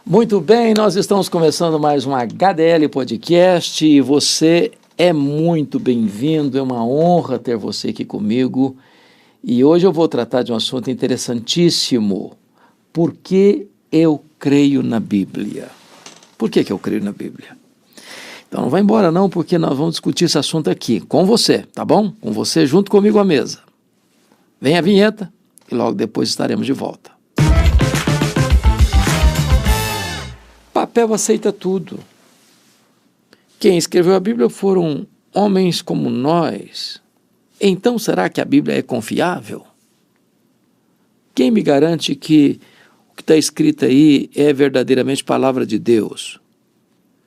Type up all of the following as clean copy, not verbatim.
Muito bem, nós estamos começando mais um HDL Podcast e você é muito bem-vindo, é uma honra ter você aqui comigo. E hoje eu vou tratar de um assunto interessantíssimo. Por que eu creio na Bíblia? Por que eu creio na Bíblia? Então não vai embora não, porque nós vamos discutir esse assunto aqui, com você, tá bom? Com você junto comigo à mesa. Vem a vinheta e logo depois estaremos de volta. Papel aceita tudo. Quem escreveu a Bíblia foram homens como nós. Então, será que a Bíblia é confiável? Quem me garante que o que está escrito aí é verdadeiramente palavra de Deus?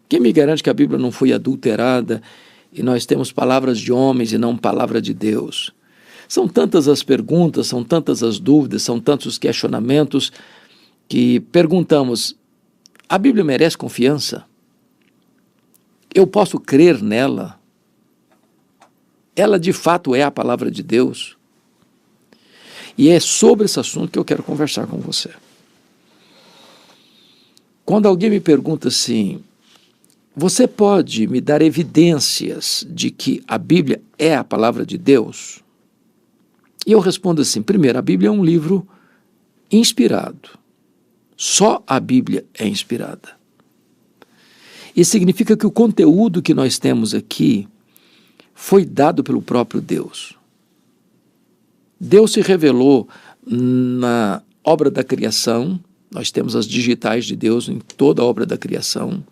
Quem me garante que a Bíblia não foi adulterada e nós temos palavras de homens e não palavra de Deus? São tantas as perguntas, são tantas as dúvidas, são tantos os questionamentos que perguntamos: a Bíblia merece confiança? Eu posso crer nela? Ela de fato é a palavra de Deus? E é sobre esse assunto que eu quero conversar com você. Quando alguém me pergunta assim: você pode me dar evidências de que a Bíblia é a palavra de Deus? E eu respondo assim: primeiro, a Bíblia é um livro inspirado. Só a Bíblia é inspirada. Isso significa que o conteúdo que nós temos aqui foi dado pelo próprio Deus. Deus se revelou na obra da criação, nós temos as digitais de Deus em toda a obra da criação.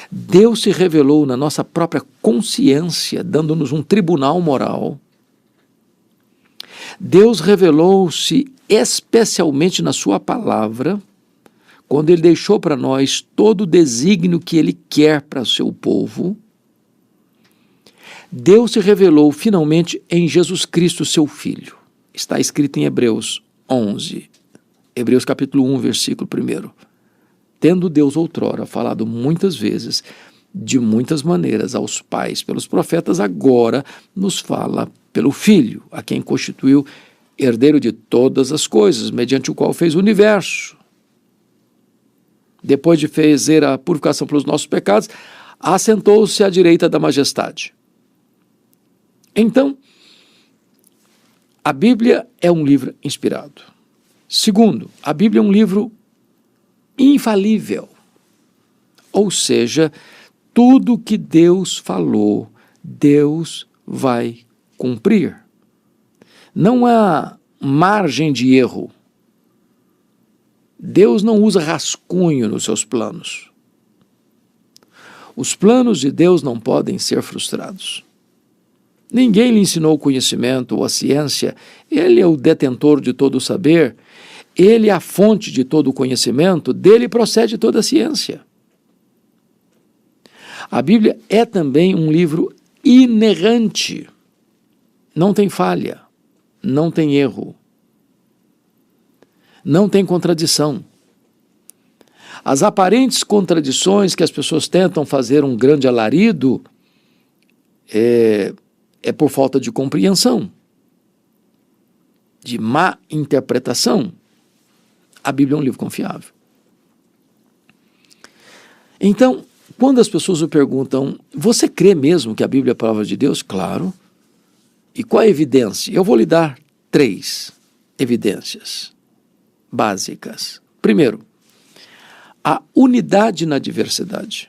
Deus se revelou na nossa própria consciência, dando-nos um tribunal moral. Deus revelou-se especialmente na sua palavra, quando Ele deixou para nós todo o desígnio que Ele quer para o seu povo. Deus se revelou finalmente em Jesus Cristo, seu Filho. Está escrito em Hebreus 11, Hebreus capítulo 1, versículo 1. Tendo Deus outrora falado muitas vezes, de muitas maneiras aos pais pelos profetas, agora nos fala pelo Filho, a quem constituiu herdeiro de todas as coisas, mediante o qual fez o universo. Depois de fazer a purificação pelos nossos pecados, assentou-se à direita da majestade. Então, a Bíblia é um livro inspirado. Segundo, a Bíblia é um livro infalível. Ou seja, tudo que Deus falou, Deus vai cumprir. Não há margem de erro. Deus não usa rascunho nos seus planos. Os planos de Deus não podem ser frustrados. Ninguém lhe ensinou o conhecimento ou a ciência. Ele é o detentor de todo o saber. Ele é a fonte de todo o conhecimento. Dele procede toda a ciência. A Bíblia é também um livro inerrante. Não tem falha, não tem erro. Não tem contradição. As aparentes contradições que as pessoas tentam fazer um grande alarido é por falta de compreensão, de má interpretação. A Bíblia é um livro confiável. Então, quando as pessoas me perguntam: você crê mesmo que a Bíblia é a palavra de Deus? Claro. E qual é a evidência? Eu vou lhe dar 3 evidências básicas. Primeiro, a unidade na diversidade.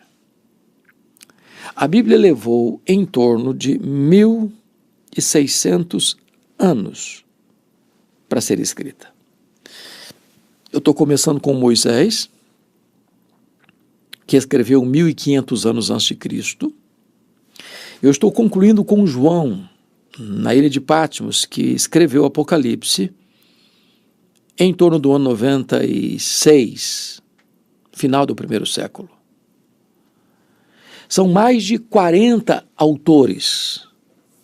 A Bíblia levou em torno de 1.600 anos para ser escrita. Eu estou começando com Moisés, que escreveu 1.500 anos antes de Cristo. Eu estou concluindo com João, na ilha de Patmos, que escreveu o Apocalipse em torno do ano 96, final do primeiro século. São mais de 40 autores,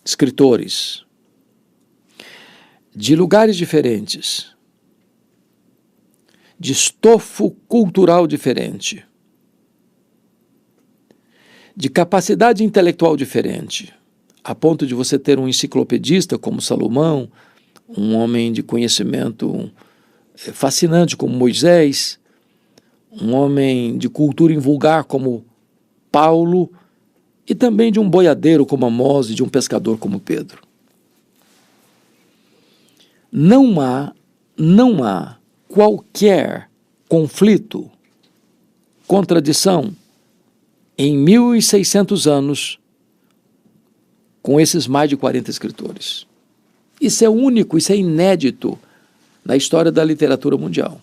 escritores, de lugares diferentes, de estofo cultural diferente, de capacidade intelectual diferente, a ponto de você ter um enciclopedista como Salomão, um homem de conhecimento fascinante como Moisés, um homem de cultura invulgar como Paulo, e também de um boiadeiro como Amós e de um pescador como Pedro. Não há qualquer conflito, contradição em 1.600 anos com esses mais de 40 escritores. Isso é único, isso é inédito na história da literatura mundial.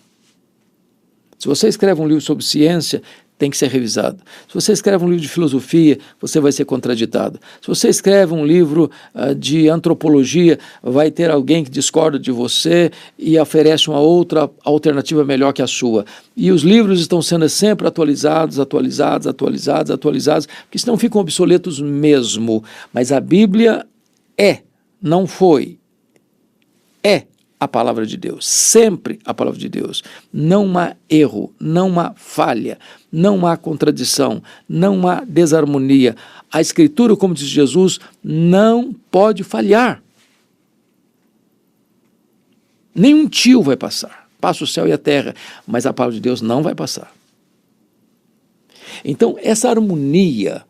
Se você escreve um livro sobre ciência, tem que ser revisado. Se você escreve um livro de filosofia, você vai ser contraditado. Se você escreve um livro de antropologia, vai ter alguém que discorda de você e oferece uma outra alternativa melhor que a sua. E os livros estão sendo sempre atualizados, porque senão ficam obsoletos mesmo. Mas a Bíblia não foi, é a palavra de Deus, sempre a palavra de Deus. Não há erro, não há falha, não há contradição, não há desarmonia. A Escritura, como diz Jesus, não pode falhar. Nenhum tio vai passar. Passa o céu e a terra, mas a palavra de Deus não vai passar. Então, essa harmonia,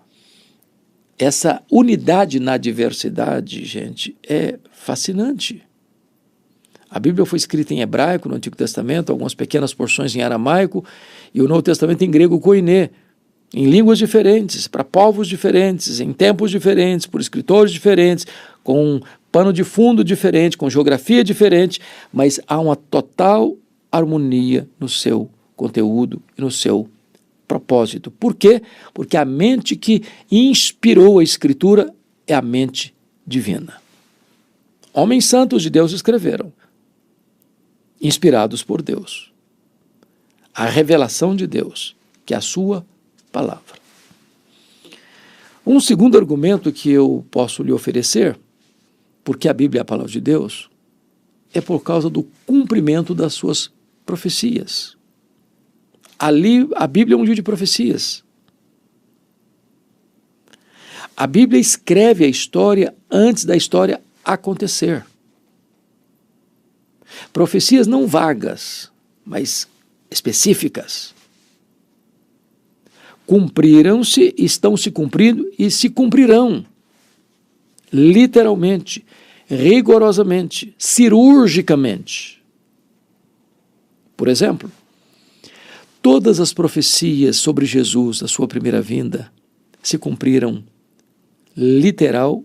essa unidade na diversidade, gente, é fascinante. A Bíblia foi escrita em hebraico no Antigo Testamento, algumas pequenas porções em aramaico, e o Novo Testamento em grego koiné, em línguas diferentes, para povos diferentes, em tempos diferentes, por escritores diferentes, com um pano de fundo diferente, com geografia diferente, mas há uma total harmonia no seu conteúdo e no seu propósito. Por quê? Porque a mente que inspirou a Escritura é a mente divina. Homens santos de Deus escreveram, inspirados por Deus. A revelação de Deus, que é a sua palavra. Um segundo argumento que eu posso lhe oferecer, porque a Bíblia é a palavra de Deus, é por causa do cumprimento das suas profecias. Ali, a Bíblia é um livro de profecias. A Bíblia escreve a história antes da história acontecer. Profecias não vagas, mas específicas. Cumpriram-se, estão se cumprindo e se cumprirão. Literalmente, rigorosamente, cirurgicamente. Por exemplo, todas as profecias sobre Jesus, a sua primeira vinda, se cumpriram literal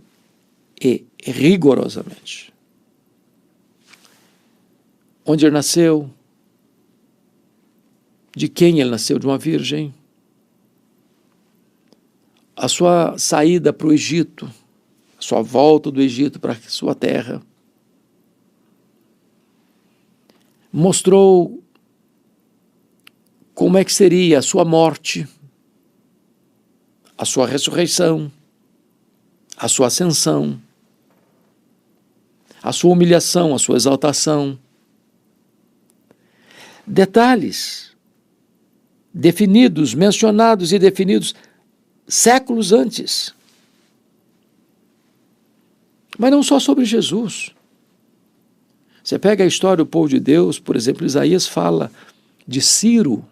e rigorosamente. Onde ele nasceu, de quem ele nasceu, de uma virgem, a sua saída para o Egito, a sua volta do Egito para a sua terra, mostrou como é que seria a sua morte, a sua ressurreição, a sua ascensão, a sua humilhação, a sua exaltação. Detalhes definidos, mencionados e definidos séculos antes. Mas não só sobre Jesus. Você pega a história do povo de Deus, por exemplo, Isaías fala de Ciro,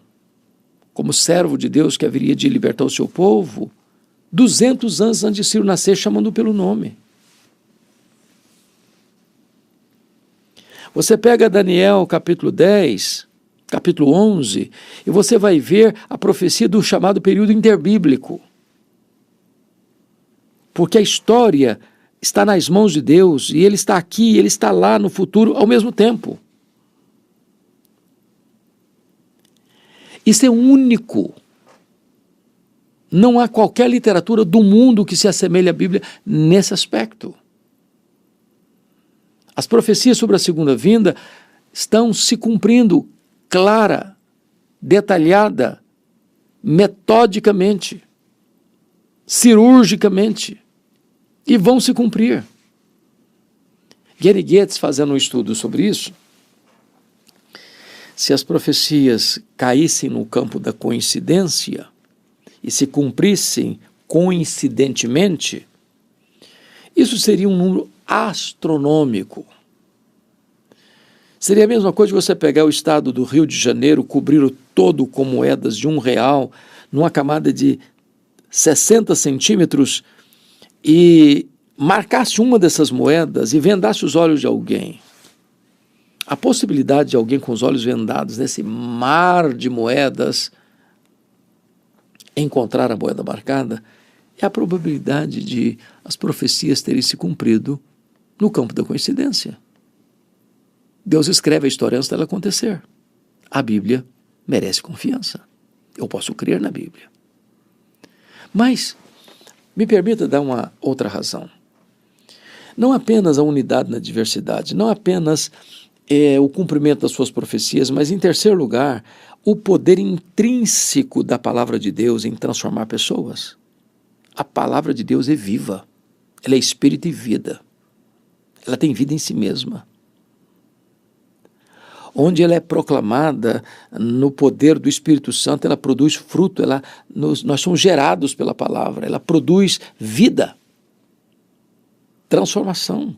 como servo de Deus que haveria de libertar o seu povo, 200 anos antes de Ciro nascer, chamando pelo nome. Você pega Daniel, capítulo 10, capítulo 11, e você vai ver a profecia do chamado período interbíblico. Porque a história está nas mãos de Deus, e Ele está aqui, Ele está lá no futuro ao mesmo tempo. Isso é único. Não há qualquer literatura do mundo que se assemelhe à Bíblia nesse aspecto. As profecias sobre a segunda vinda estão se cumprindo clara, detalhada, metodicamente, cirurgicamente, e vão se cumprir. Gary Getz, fazendo um estudo sobre isso, se as profecias caíssem no campo da coincidência e se cumprissem coincidentemente, isso seria um número astronômico. Seria a mesma coisa de você pegar o estado do Rio de Janeiro, cobrir-o todo com moedas de R$ 1, numa camada de 60 centímetros, e marcasse uma dessas moedas e vendasse os olhos de alguém. A possibilidade de alguém com os olhos vendados nesse mar de moedas encontrar a moeda marcada é a probabilidade de as profecias terem se cumprido no campo da coincidência. Deus escreve a história antes dela acontecer. A Bíblia merece confiança. Eu posso crer na Bíblia. Mas me permita dar uma outra razão. Não apenas a unidade na diversidade, não apenas o cumprimento das suas profecias, mas, em terceiro lugar, o poder intrínseco da palavra de Deus em transformar pessoas. A palavra de Deus é viva, ela é espírito e vida, ela tem vida em si mesma. Onde ela é proclamada no poder do Espírito Santo, ela produz fruto, nós somos gerados pela palavra, ela produz vida, transformação.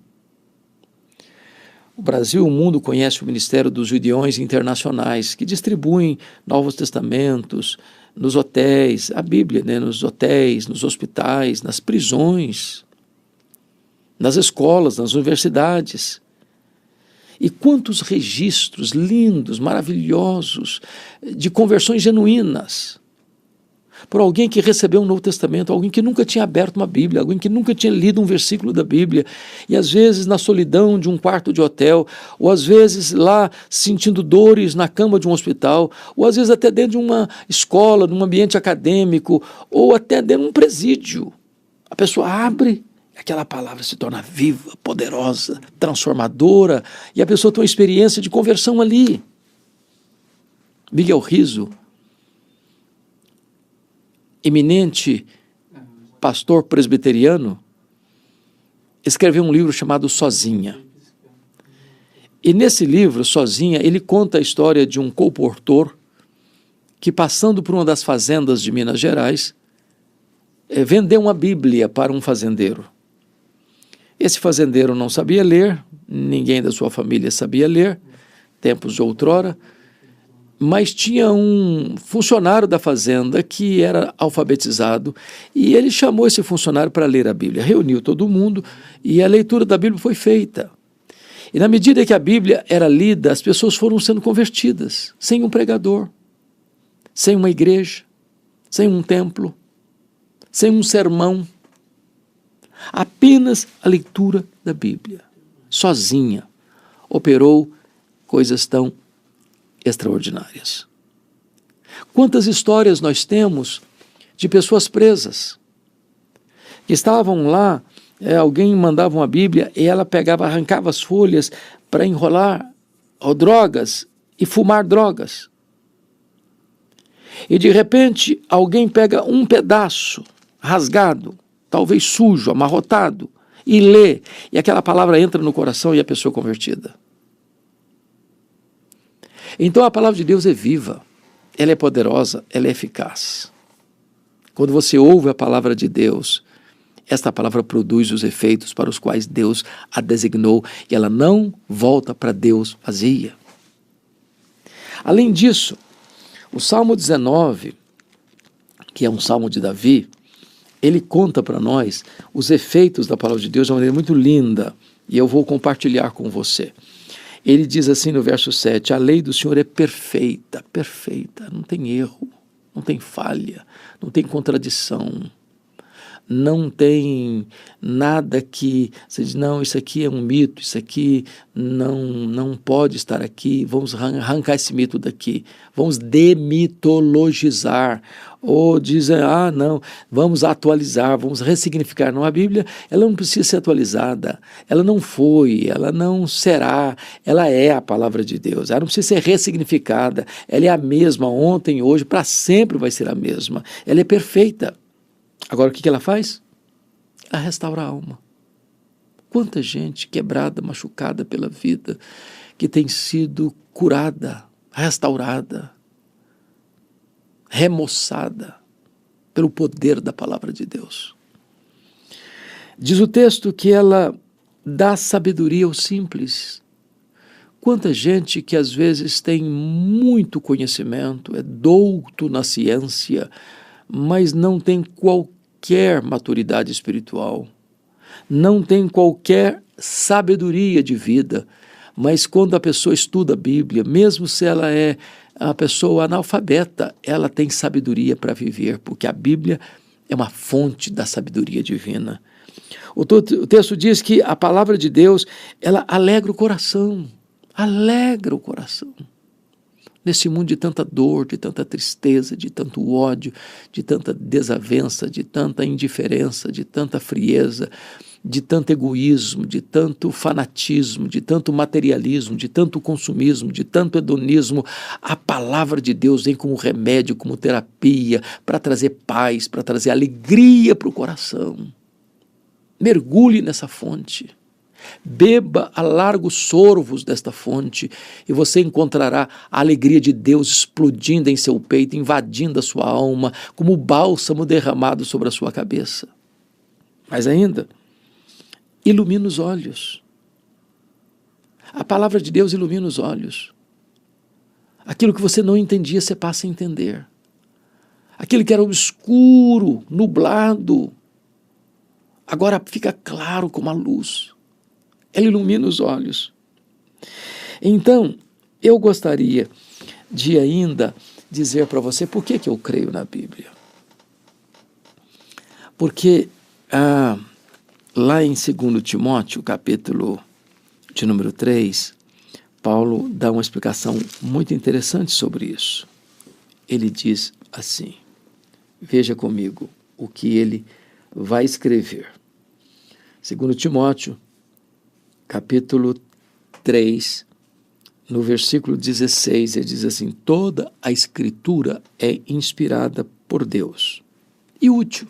O Brasil e o mundo conhecem o Ministério dos Gideões Internacionais, que distribuem Novos Testamentos nos hotéis, a Bíblia, né, nos hotéis, nos hospitais, nas prisões, nas escolas, nas universidades. E quantos registros lindos, maravilhosos, de conversões genuínas, por alguém que recebeu um Novo Testamento, alguém que nunca tinha aberto uma Bíblia, alguém que nunca tinha lido um versículo da Bíblia, e às vezes na solidão de um quarto de hotel, ou às vezes lá sentindo dores na cama de um hospital, ou às vezes até dentro de uma escola, num ambiente acadêmico, ou até dentro de um presídio. A pessoa abre, aquela palavra se torna viva, poderosa, transformadora, e a pessoa tem uma experiência de conversão ali. Miguel Riso, eminente pastor presbiteriano, escreveu um livro chamado Sozinha. E nesse livro, Sozinha, ele conta a história de um colportor que, passando por uma das fazendas de Minas Gerais, vendeu uma Bíblia para um fazendeiro. Esse fazendeiro não sabia ler, ninguém da sua família sabia ler, tempos de outrora, mas tinha um funcionário da fazenda que era alfabetizado e ele chamou esse funcionário para ler a Bíblia. Reuniu todo mundo e a leitura da Bíblia foi feita. E na medida que a Bíblia era lida, as pessoas foram sendo convertidas, sem um pregador, sem uma igreja, sem um templo, sem um sermão. Apenas a leitura da Bíblia, sozinha, operou coisas tão extraordinárias. Quantas histórias nós temos de pessoas presas, que estavam lá, alguém mandava uma Bíblia e ela pegava, arrancava as folhas para enrolar drogas e fumar drogas. E de repente alguém pega um pedaço rasgado, talvez sujo, amarrotado, e lê, e aquela palavra entra no coração e a pessoa é convertida. Então a palavra de Deus é viva, ela é poderosa, ela é eficaz. Quando você ouve a palavra de Deus, esta palavra produz os efeitos para os quais Deus a designou e ela não volta para Deus vazia. Além disso, o Salmo 19, que é um salmo de Davi, ele conta para nós os efeitos da palavra de Deus de uma maneira muito linda e eu vou compartilhar com você. Ele diz assim no verso 7, a lei do Senhor é perfeita, perfeita, não tem erro, não tem falha, não tem contradição, não tem nada que você diz, não, isso aqui é um mito, isso aqui não pode estar aqui, vamos arrancar esse mito daqui, vamos demitologizar, ou dizem, não, vamos atualizar, vamos ressignificar. Não, a Bíblia, ela não precisa ser atualizada, ela não foi, ela não será, ela é a palavra de Deus, ela não precisa ser ressignificada, ela é a mesma ontem, hoje, para sempre vai ser a mesma, ela é perfeita. Agora, o que ela faz? Ela restaura a alma. Quanta gente quebrada, machucada pela vida, que tem sido curada, restaurada, remoçada pelo poder da palavra de Deus. Diz o texto que ela dá sabedoria aos simples. quanta gente que às vezes tem muito conhecimento, é douto na ciência, mas não tem qualquer maturidade espiritual, não tem qualquer sabedoria de vida. Mas quando a pessoa estuda a Bíblia, mesmo se ela é a pessoa analfabeta, ela tem sabedoria para viver, porque a Bíblia é uma fonte da sabedoria divina. O texto diz que a palavra de Deus, ela alegra o coração, alegra o coração. Nesse mundo de tanta dor, de tanta tristeza, de tanto ódio, de tanta desavença, de tanta indiferença, de tanta frieza, de tanto egoísmo, de tanto fanatismo, de tanto materialismo, de tanto consumismo, de tanto hedonismo, a palavra de Deus vem como remédio, como terapia, para trazer paz, para trazer alegria para o coração. Mergulhe nessa fonte. Beba a largos sorvos desta fonte e você encontrará a alegria de Deus explodindo em seu peito, invadindo a sua alma, como bálsamo derramado sobre a sua cabeça. Mas ainda, ilumina os olhos. A palavra de Deus ilumina os olhos. Aquilo que você não entendia, você passa a entender. Aquilo que era obscuro, nublado, agora fica claro como a luz. Ela ilumina os olhos. Então, eu gostaria de ainda dizer para você por que eu creio na Bíblia. Porque lá em 2 Timóteo, capítulo de número 3, Paulo dá uma explicação muito interessante sobre isso. Ele diz assim, veja comigo o que ele vai escrever. 2 Timóteo, capítulo 3, no versículo 16, ele diz assim, toda a Escritura é inspirada por Deus e útil.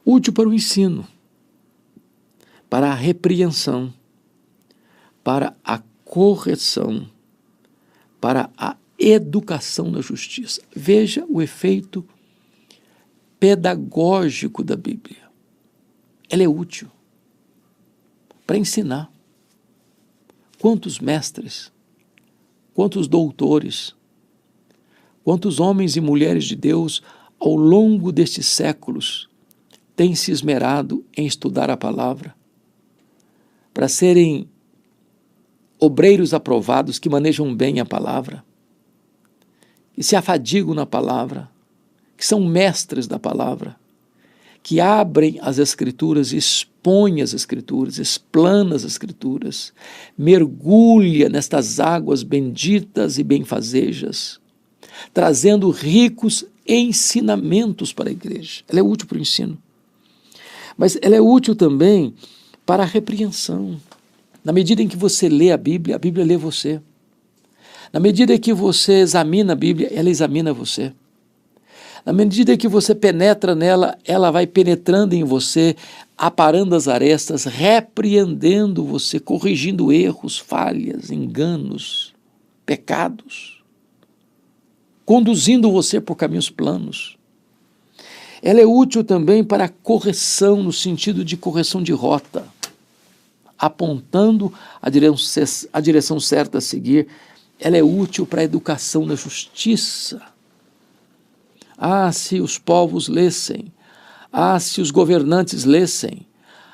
Útil para o ensino, para a repreensão, para a correção, para a educação na justiça. Veja o efeito pedagógico da Bíblia. Ela é útil para ensinar. Quantos mestres, quantos doutores, quantos homens e mulheres de Deus ao longo destes séculos têm se esmerado em estudar a palavra para serem obreiros aprovados que manejam bem a palavra, que se afadigam na palavra, que são mestres da palavra, que abrem as Escrituras, expõem as Escrituras, explana as Escrituras, mergulha nestas águas benditas e benfazejas, trazendo ricos ensinamentos para a igreja. Ela é útil para o ensino, mas ela é útil também para a repreensão. Na medida em que você lê a Bíblia lê você. Na medida em que você examina a Bíblia, ela examina você. Na medida em que você penetra nela, ela vai penetrando em você, aparando as arestas, repreendendo você, corrigindo erros, falhas, enganos, pecados, conduzindo você por caminhos planos. Ela é útil também para a correção, no sentido de correção de rota, apontando a direção certa a seguir. Ela é útil para a educação na justiça. Ah, se os povos lessem, ah, se os governantes lessem,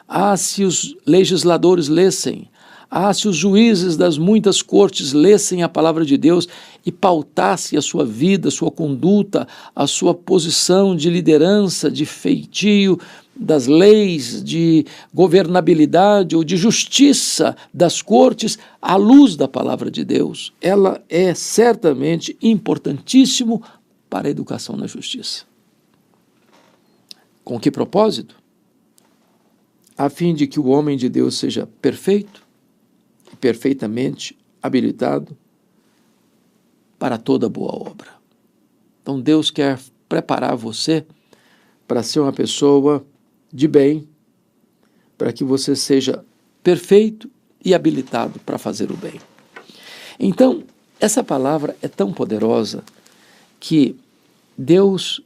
ah, se os legisladores lessem, ah, se os juízes das muitas cortes lessem a palavra de Deus e pautassem a sua vida, a sua conduta, a sua posição de liderança, de feitio das leis, de governabilidade ou de justiça das cortes à luz da palavra de Deus. Ela é certamente importantíssimo para a educação na justiça. Com que propósito? A fim de que o homem de Deus seja perfeito e perfeitamente habilitado para toda boa obra. Então Deus quer preparar você para ser uma pessoa de bem, para que você seja perfeito e habilitado para fazer o bem. Então, essa palavra é tão poderosa que Deus,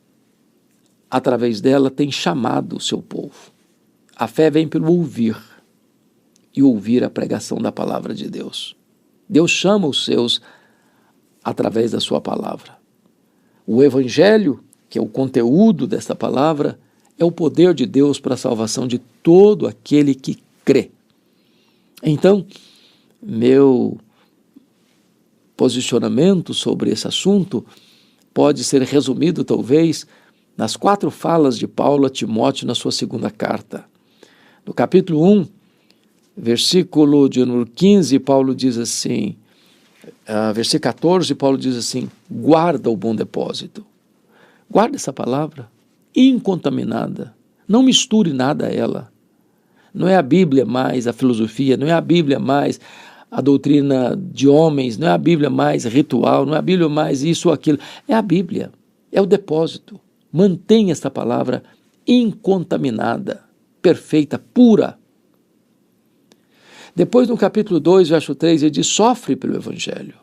através dela, tem chamado o seu povo. A fé vem pelo ouvir, e ouvir a pregação da palavra de Deus. Deus chama os seus através da sua palavra. O Evangelho, que é o conteúdo desta palavra, é o poder de Deus para a salvação de todo aquele que crê. Então, meu posicionamento sobre esse assunto pode ser resumido, talvez, nas 4 falas de Paulo a Timóteo na sua segunda carta. No capítulo 1, versículo de número 15, Paulo diz assim, versículo 14, Paulo diz assim, guarda o bom depósito. Guarda essa palavra, incontaminada. Não misture nada a ela. Não é a Bíblia mais a filosofia, não é a Bíblia mais a doutrina de homens, não é a Bíblia mais ritual, não é a Bíblia mais isso ou aquilo. É a Bíblia, é o depósito. Mantenha esta palavra incontaminada, perfeita, pura. Depois, no capítulo 2, verso 3, ele diz, sofre pelo Evangelho.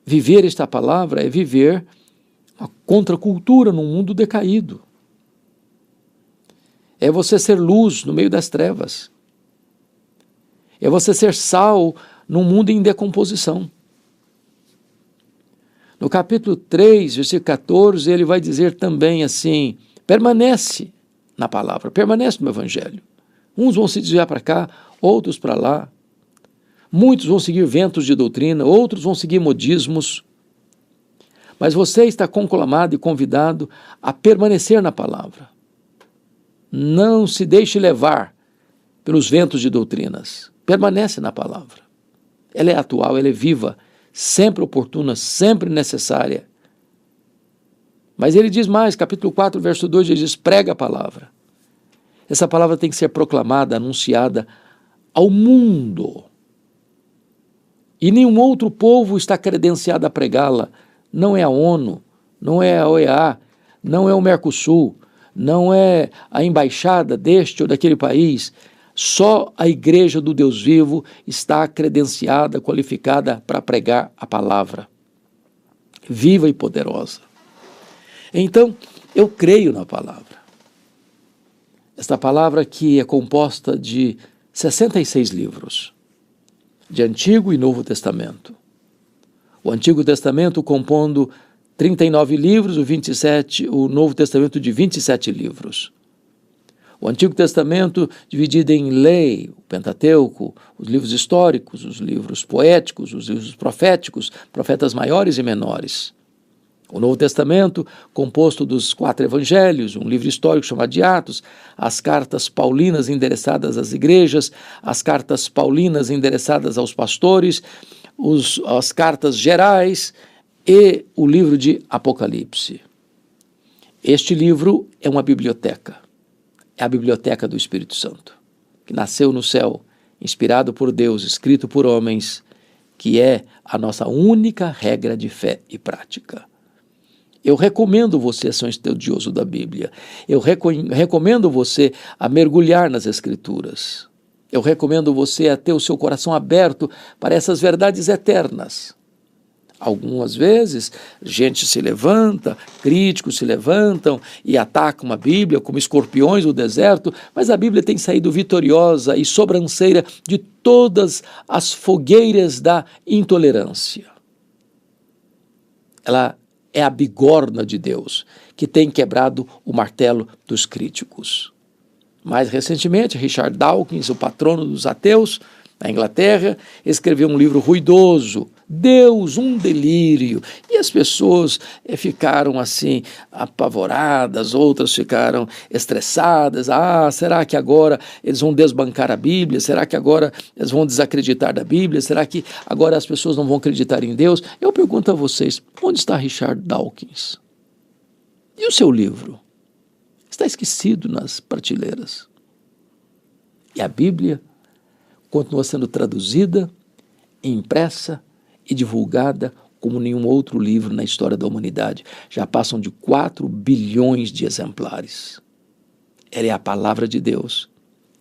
Viver esta palavra é viver a contracultura num mundo decaído. É você ser luz no meio das trevas. É você ser sal num mundo em decomposição. No capítulo 3, versículo 14, ele vai dizer também assim, permanece na palavra, permanece no Evangelho. Uns vão se desviar para cá, outros para lá. Muitos vão seguir ventos de doutrina, outros vão seguir modismos. Mas você está conclamado e convidado a permanecer na palavra. Não se deixe levar pelos ventos de doutrinas. Permanece na palavra. Ela é atual, ela é viva, sempre oportuna, sempre necessária. Mas ele diz mais, capítulo 4, verso 2, ele diz, prega a palavra. Essa palavra tem que ser proclamada, anunciada ao mundo. E nenhum outro povo está credenciado a pregá-la. Não é a ONU, não é a OEA, não é o Mercosul, não é a embaixada deste ou daquele país. Só a igreja do Deus vivo está credenciada, qualificada para pregar a palavra. Viva e poderosa. Então, eu creio na palavra. Esta palavra que é composta de 66 livros, de Antigo e Novo Testamento. O Antigo Testamento compondo 39 livros, o Novo Testamento de 27 livros. O Antigo Testamento dividido em lei, o Pentateuco, os livros históricos, os livros poéticos, os livros proféticos, profetas maiores e menores. O Novo Testamento, composto dos 4 evangelhos, um livro histórico chamado de Atos, as cartas paulinas endereçadas às igrejas, as cartas paulinas endereçadas aos pastores, as cartas gerais e o livro de Apocalipse. Este livro é uma biblioteca, é a biblioteca do Espírito Santo, que nasceu no céu, inspirado por Deus, escrito por homens, que é a nossa única regra de fé e prática. Eu recomendo você a ser um estudioso da Bíblia. Eu recomendo você a mergulhar nas Escrituras. Eu recomendo você a ter o seu coração aberto para essas verdades eternas. Algumas vezes, gente se levanta, críticos se levantam e atacam a Bíblia como escorpiões no deserto, mas a Bíblia tem saído vitoriosa e sobranceira de todas as fogueiras da intolerância. Ela é a bigorna de Deus, que tem quebrado o martelo dos críticos. Mais recentemente, Richard Dawkins, o patrono dos ateus, na Inglaterra, escreveu um livro ruidoso, Deus, um delírio. E as pessoas ficaram assim, apavoradas, outras ficaram estressadas. Será que agora eles vão desbancar a Bíblia? Será que agora eles vão desacreditar da Bíblia? Será que agora as pessoas não vão acreditar em Deus? Eu pergunto a vocês, onde está Richard Dawkins? E o seu livro? Está esquecido nas prateleiras. E a Bíblia continua sendo traduzida, impressa e divulgada como nenhum outro livro na história da humanidade. Já passam de 4 bilhões de exemplares. Ela é a palavra de Deus.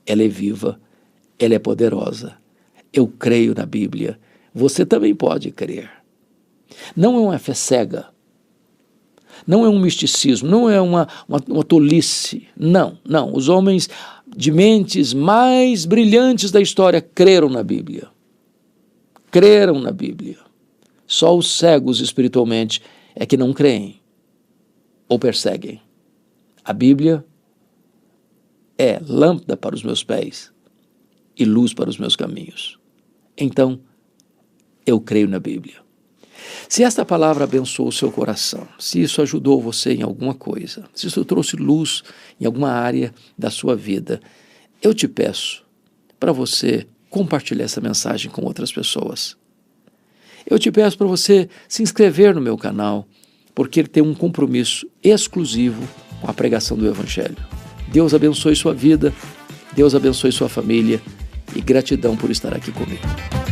Ela é viva. Ela é poderosa. Eu creio na Bíblia. Você também pode crer. Não é uma fé cega. Não é um misticismo. Não é uma tolice. Não. Os homens de mentes mais brilhantes da história creram na Bíblia. Creram na Bíblia. Só os cegos espiritualmente é que não creem ou perseguem. A Bíblia é lâmpada para os meus pés e luz para os meus caminhos. Então, eu creio na Bíblia. Se esta palavra abençoou o seu coração, se isso ajudou você em alguma coisa, se isso trouxe luz em alguma área da sua vida, eu te peço para você compartilhar essa mensagem com outras pessoas. Eu te peço para você se inscrever no meu canal, porque ele tem um compromisso exclusivo com a pregação do Evangelho. Deus abençoe sua vida, Deus abençoe sua família e gratidão por estar aqui comigo.